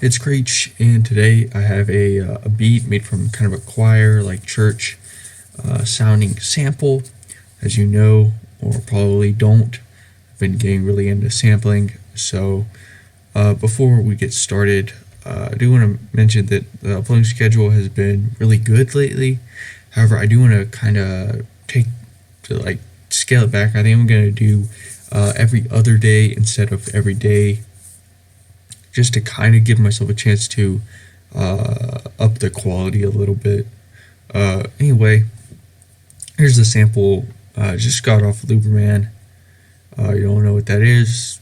It's Screech, and today I have a beat made from kind of a choir, like church sounding sample. As you know, or probably don't, I've been getting really into sampling. So before we get started, I do want to mention that the uploading schedule has been really good lately. However, I do want to kind of scale it back. I think I'm going to do every other day instead of every day, just to kind of give myself a chance to up the quality a little bit. Anyway, here's the sample. Just got off Looperman. You don't know what that is?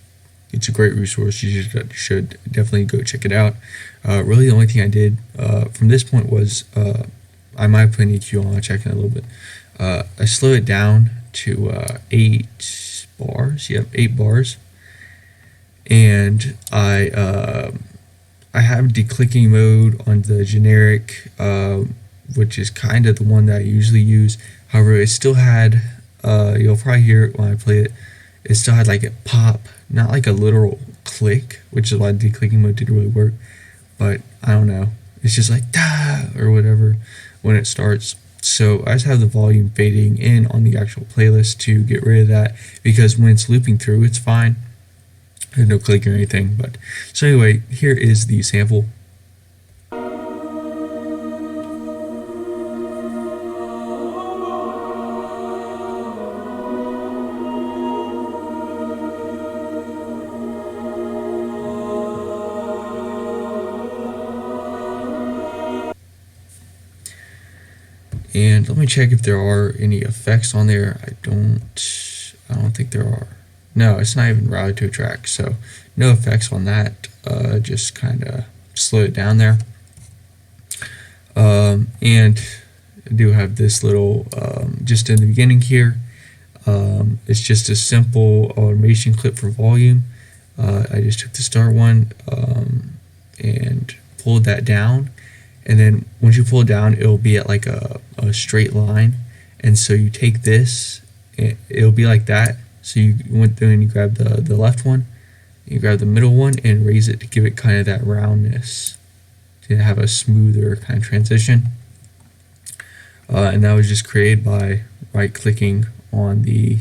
It's a great resource. You should definitely go check it out. Really, the only thing I did from this point was I might put an EQ on. I'll check in a little bit. I slowed it down to 8 bars. Yep, 8 bars. And I have declicking mode on the generic, which is kind of the one that I usually use. However, it still had, you'll probably hear it when I play it, it still had like a pop, not like a literal click, which is why declicking mode didn't really work. But I don't know, it's just like da or whatever when it starts. So I just have the volume fading in on the actual playlist to get rid of that, because when it's looping through, it's fine. There's no click or anything. But so anyway, here is the sample. And let me check if there are any effects on there. I don't think there are. No, it's not even routed to a track, so no effects on that. Just kind of slow it down there. And I do have this little, just in the beginning here, it's just a simple automation clip for volume. I just took the start one and pulled that down. And then once you pull it down, it'll be at like a straight line. And so you take this, it'll be like that. So you went through and you grab the left one, you grab the middle one and raise it to give it kind of that roundness, to have a smoother kind of transition. And that was just created by right clicking on the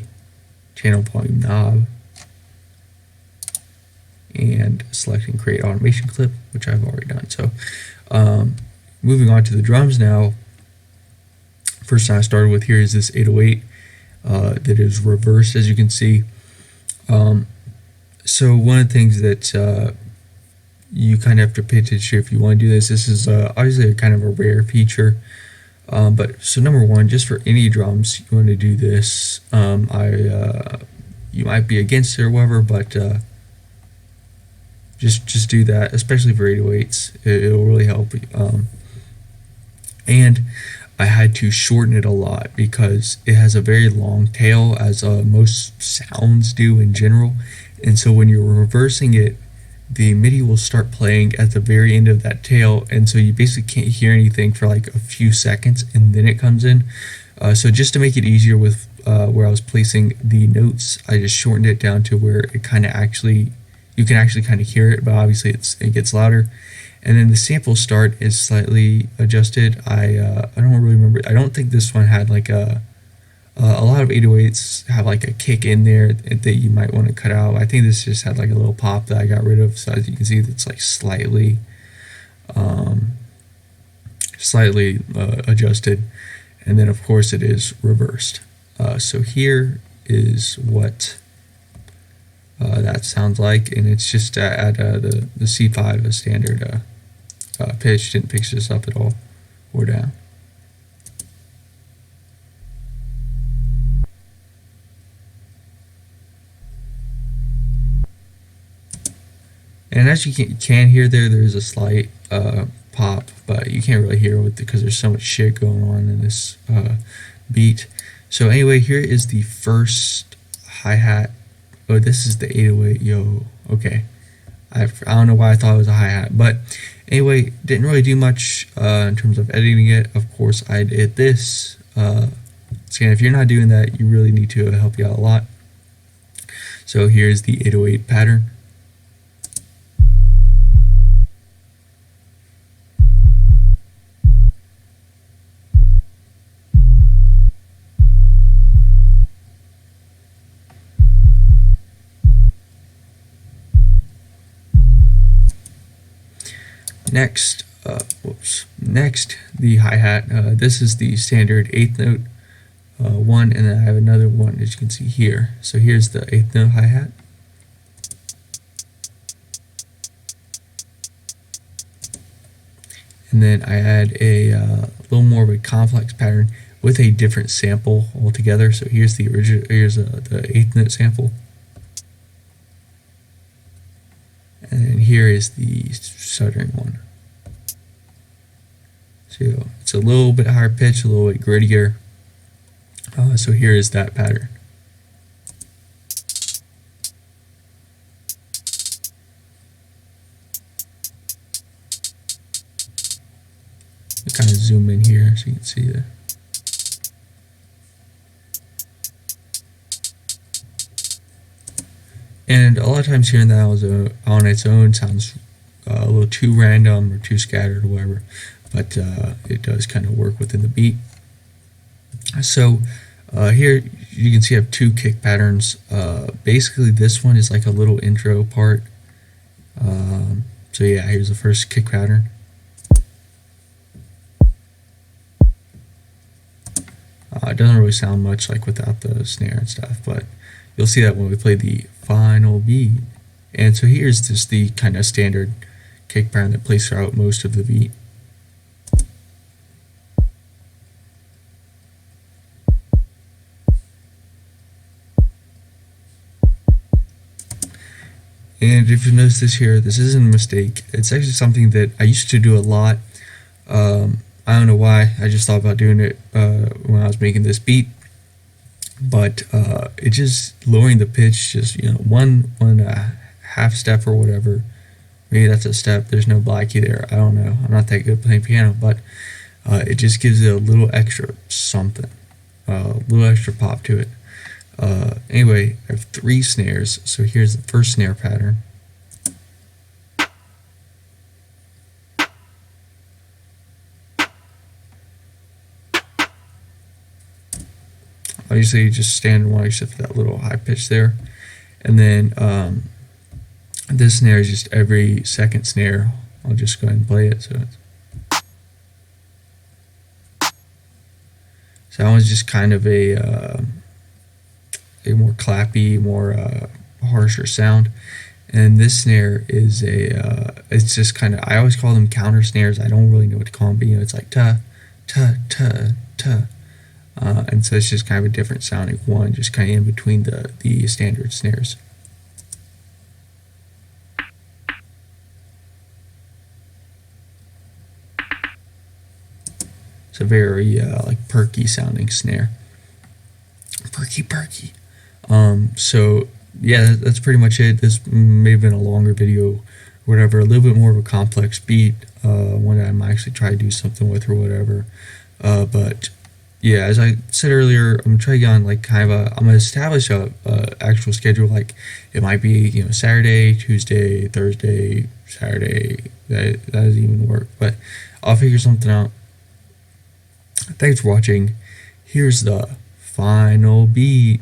channel volume knob and selecting create automation clip, which I've already done. So moving on to the drums now. First thing I started with here is this 808 that is reversed, as you can see. So one of the things that you kind of have to pay attention to if you want to do this, this is obviously a kind of a rare feature. But so number one, just for any drums, you want to do this. You might be against it or whatever, but just do that, especially for 808s. It'll really help. And I had to shorten it a lot because it has a very long tail, as most sounds do in general. And so when you're reversing it, the MIDI will start playing at the very end of that tail, and so you basically can't hear anything for like a few seconds, and then it comes in. So just to make it easier with where I was placing the notes, I just shortened it down to where it kind of you can actually kind of hear it, but obviously it gets louder. And then the sample start is slightly adjusted. I don't really remember. I don't think this one had like a lot of 808s have like a kick in there that you might want to cut out. I think this just had like a little pop that I got rid of. So as you can see, it's like slightly adjusted. And then of course it is reversed. So here is what that sounds like, and it's just at the C5, a standard pitch. Didn't pitch this up at all or down. And as you can hear there is a slight pop, but you can't really hear it because there's so much shit going on in this beat. So anyway, here is the first hi-hat. Oh, this is the 808. Yo, okay. I don't know why I thought it was a hi-hat, but anyway, didn't really do much in terms of editing it. Of course, I did this. So if you're not doing that, you really need to help you out a lot. So here's the 808 pattern. Next, the hi-hat. This is the standard eighth note one, and then I have another one, as you can see here. So here's the eighth note hi-hat. And then I add a little more of a complex pattern with a different sample altogether. So here's the original. Here's the eighth note sample, and then here is the stuttering one. So it's a little bit higher pitch, a little bit grittier. So here is that pattern. I'll kind of zoom in here so you can see that. And a lot of times hearing that on its own sounds a little too random or too scattered or whatever, but it does kind of work within the beat. So here you can see I have two kick patterns. Basically this one is like a little intro part. So yeah, here's the first kick pattern. It doesn't really sound much like without the snare and stuff, but you'll see that when we play the final beat. And so here's just the kind of standard kick pattern that plays throughout most of the beat. And if you notice this here, this isn't a mistake. It's actually something that I used to do a lot. I don't know why. I just thought about doing it when I was making this beat. But it just lowering the pitch, just one half step or whatever. Maybe that's a step. There's no black key there. I don't know. I'm not that good playing piano, but it just gives it a little extra something, a little extra pop to it. Anyway, I have 3 snares. So here's the first snare pattern. Obviously, just standard one except for that little high pitch there. And then this snare is just every second snare. I'll just go ahead and play it. So that one's just kind of a more clappy, more harsher sound. And this snare is it's just kind of, I always call them counter snares. I don't really know what to call them, but it's like ta, ta, ta, ta. And so it's just kind of a different sounding one, just kind of in between the standard snares. It's a very like perky sounding snare. Perky. So yeah, that's pretty much it. This may have been a longer video or whatever, a little bit more of a complex beat, one that I might actually try to do something with or whatever. But yeah, as I said earlier, I'm gonna try to get on like kind of I'm gonna establish a actual schedule. Like it might be Saturday, Tuesday, Thursday, Saturday. That doesn't even work, but I'll figure something out. Thanks for watching. Here's the final beat.